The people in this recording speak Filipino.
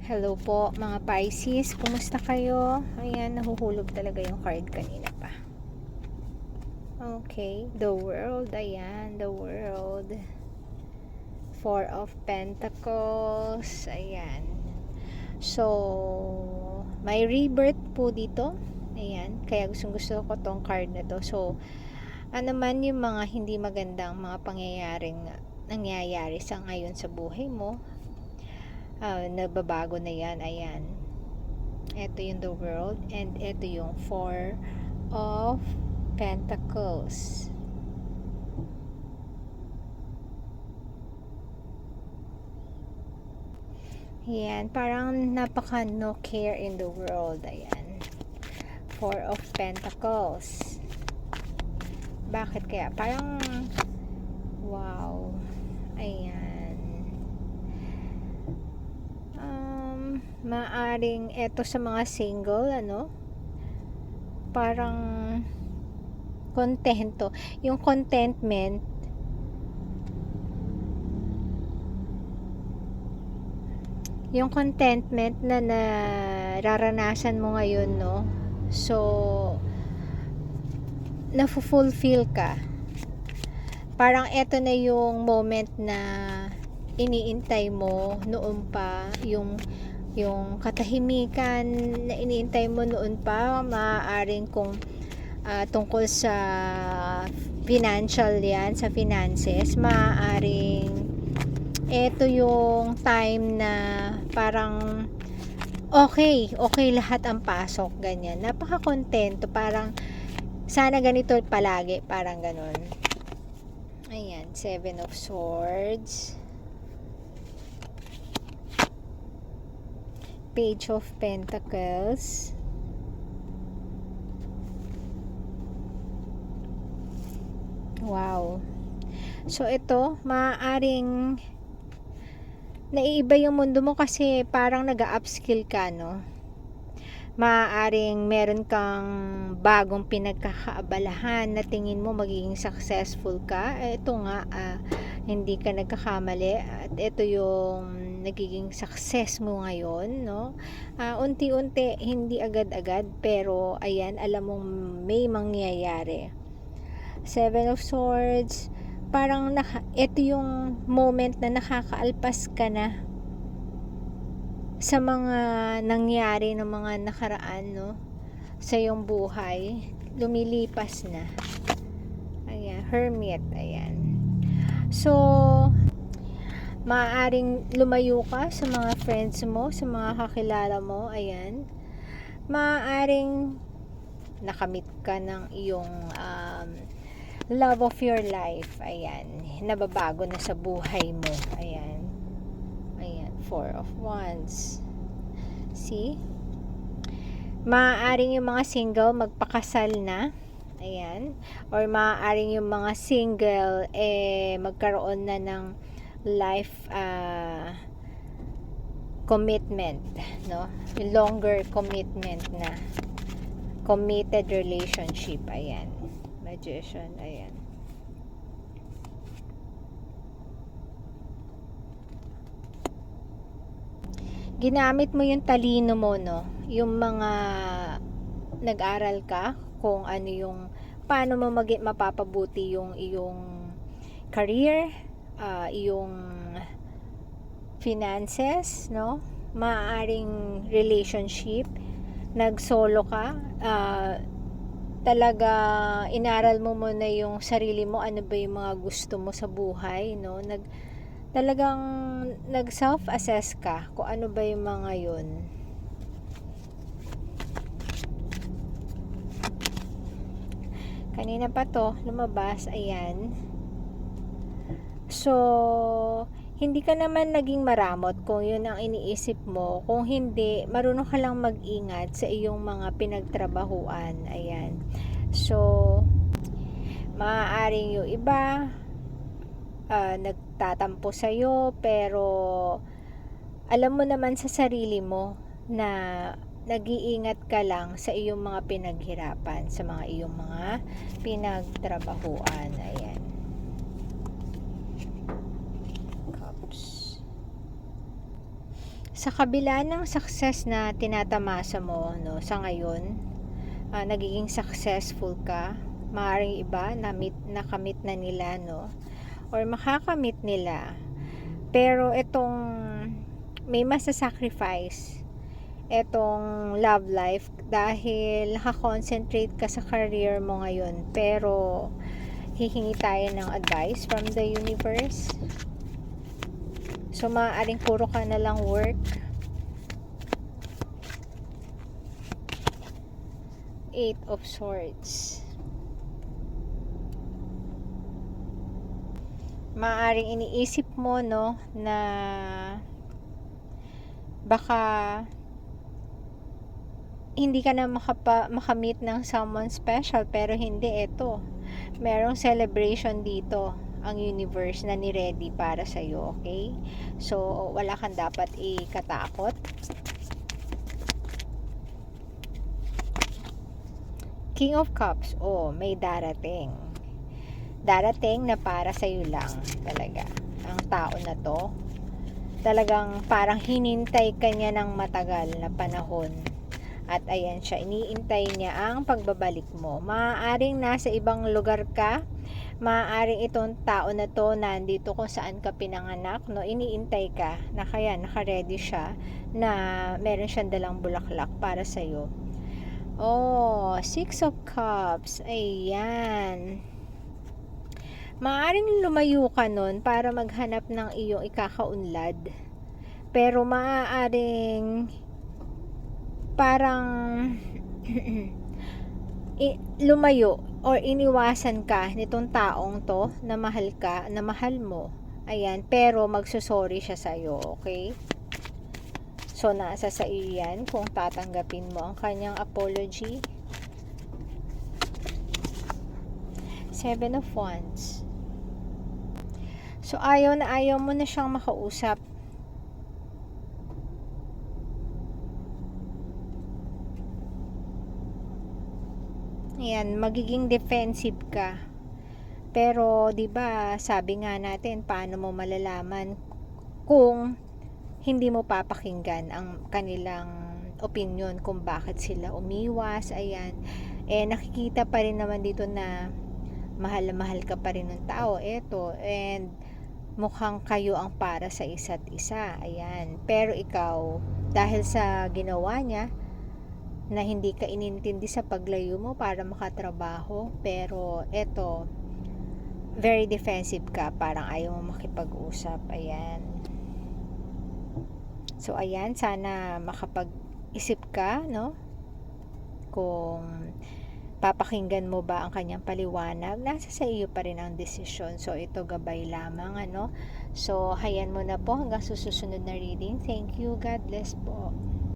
Hello po mga Pisces, kumusta kayo? Ayan, nahuhulog talaga yung card kanina pa. Okay, the world, ayan, the world. Four of Pentacles, ayan. So, may rebirth po dito. Ayan, kaya gusto ko tong card na to. So, ano man yung mga hindi magandang mga pangyayaring nangyayari sa ngayon sa buhay mo, nababago na yan. Ayan, ito yung the world, and ito yung Four of Pentacles. Yan, parang napaka no care in the world. Ayan, Four of Pentacles. Bakit kaya? Parang wow. Ayan, maaring eto sa mga single, parang kontento. Yung contentment, na nararanasan mo ngayon, no? So, na-fulfill ka. Parang eto na yung moment na iniintay mo noon pa, yung katahimikan na iniintay mo noon pa, maaaring kung tungkol sa financial yan, sa finances, maaaring eto yung time na parang okay lahat ang pasok, ganyan. Napaka-kontento, parang sana ganito palagi, parang ganon. Ayan, Seven of Swords, Page of Pentacles, wow. So ito, maaaring naiiba yung mundo mo kasi parang nag-upskill ka, no? Maaaring meron kang bagong pinagkakaabalahan na tingin mo magiging successful ka. Ito nga, hindi ka nagkakamali at ito yung nagiging success mo ngayon, no? Unti-unti, hindi agad-agad, pero ayan, alam mong may mangyayari. Seven of Swords, parang ito yung moment na nakakaalpas ka na sa mga nangyari ng mga nakaraan, no? Sa iyong buhay, lumilipas na. Ayan, Hermit, ayan. So, maaaring lumayo ka sa mga friends mo, sa mga kakilala mo, ayan. Maaaring nakamit ka ng iyong love of your life, ayan. Nababago na sa buhay mo, ayan. Ayan, Four of Wands. See? Maaaring yung mga single magpakasal na. Ayan. Or maaaring yung mga single magkaroon na ng life commitment, no? Longer commitment na. Committed relationship. Ayan. Magician. Ayan. Ginamit mo yung talino mo, no? Yung mga nag-aral ka kung ano yung paano mo mapapabuti yung iyong career, iyong finances, no? Maaaring relationship, nag-solo ka, talaga inaral mo muna yung sarili mo, ano ba yung mga gusto mo sa buhay, no? Talagang nag-self-assess ka kung ano ba yung mga yun. Kanina pa to lumabas, ayan. So, hindi ka naman naging maramot kung yun ang iniisip mo. Kung hindi, marunong ka lang mag-ingat sa iyong mga pinagtrabahuan. Ayan. So, maaaring yung iba nagtatampo sa'yo, pero alam mo naman sa sarili mo na nag-iingat ka lang sa iyong mga pinaghirapan, sa mga iyong mga pinagtrabahuan. Ayan. Cups. Sa kabila ng success na tinatamasa mo, no, sa ngayon, nagiging successful ka, maaaring iba nakamit na nila, no, or makakamit nila. Pero itong may masa-sacrifice etong love life dahil naka-concentrate ka sa career mo ngayon, pero hihingi tayo ng advice from the universe. So maaaring puro ka na lang work. 8 of Swords. Maaaring iniisip mo, no, na baka hindi ka na makamit ng someone special, pero hindi. Ito, merong celebration dito ang universe na ni-ready para sa'yo, okay? So, wala kang dapat ikatakot. King of Cups, may darating. Darating na para sa'yo lang talaga. Ang tao na to, talagang parang hinintay ka niya ng matagal na panahon. At ayan siya, iniintay niya ang pagbabalik mo. Maaaring nasa ibang lugar ka, maaaring itong tao na to nandito kung saan ka pinanganak, no, iniintay ka na kaya naka-ready siya na meron siyang dalang bulaklak para sa iyo. 6 of Cups. Ayan. Maaaring lumayo ka nun para maghanap ng iyong ikakaunlad. Pero maaaring parang lumayo or iniwasan ka nitong taong to na mahal ka, na mahal mo. Ayan, pero magsusorry siya sa'yo, okay? So, nasa sa iyo yan kung tatanggapin mo ang kanyang apology. 7 of Wands. So, ayaw na ayaw mo na siyang makausap. Ayan, magiging defensive ka. Pero, 'di ba, sabi nga natin, paano mo malalaman kung hindi mo papakinggan ang kanilang opinion kung bakit sila umiwas. Ayan. Nakikita pa rin naman dito na mahal na mahal ka pa rin ng tao. Eto, and mukhang kayo ang para sa isa't isa. Ayan. Pero ikaw, dahil sa ginawa niya, na hindi ka inintindi sa paglayo mo para makatrabaho, pero eto, very defensive ka, parang ayaw mo makipag-usap. Ayan. So ayan, sana makapag-isip ka, no, kung papakinggan mo ba ang kanyang paliwanag. Nasa sa iyo pa rin ang desisyon. So ito, gabay lamang, ano. So hayan mo na po hanggang susunod na reading. Thank you, God bless po.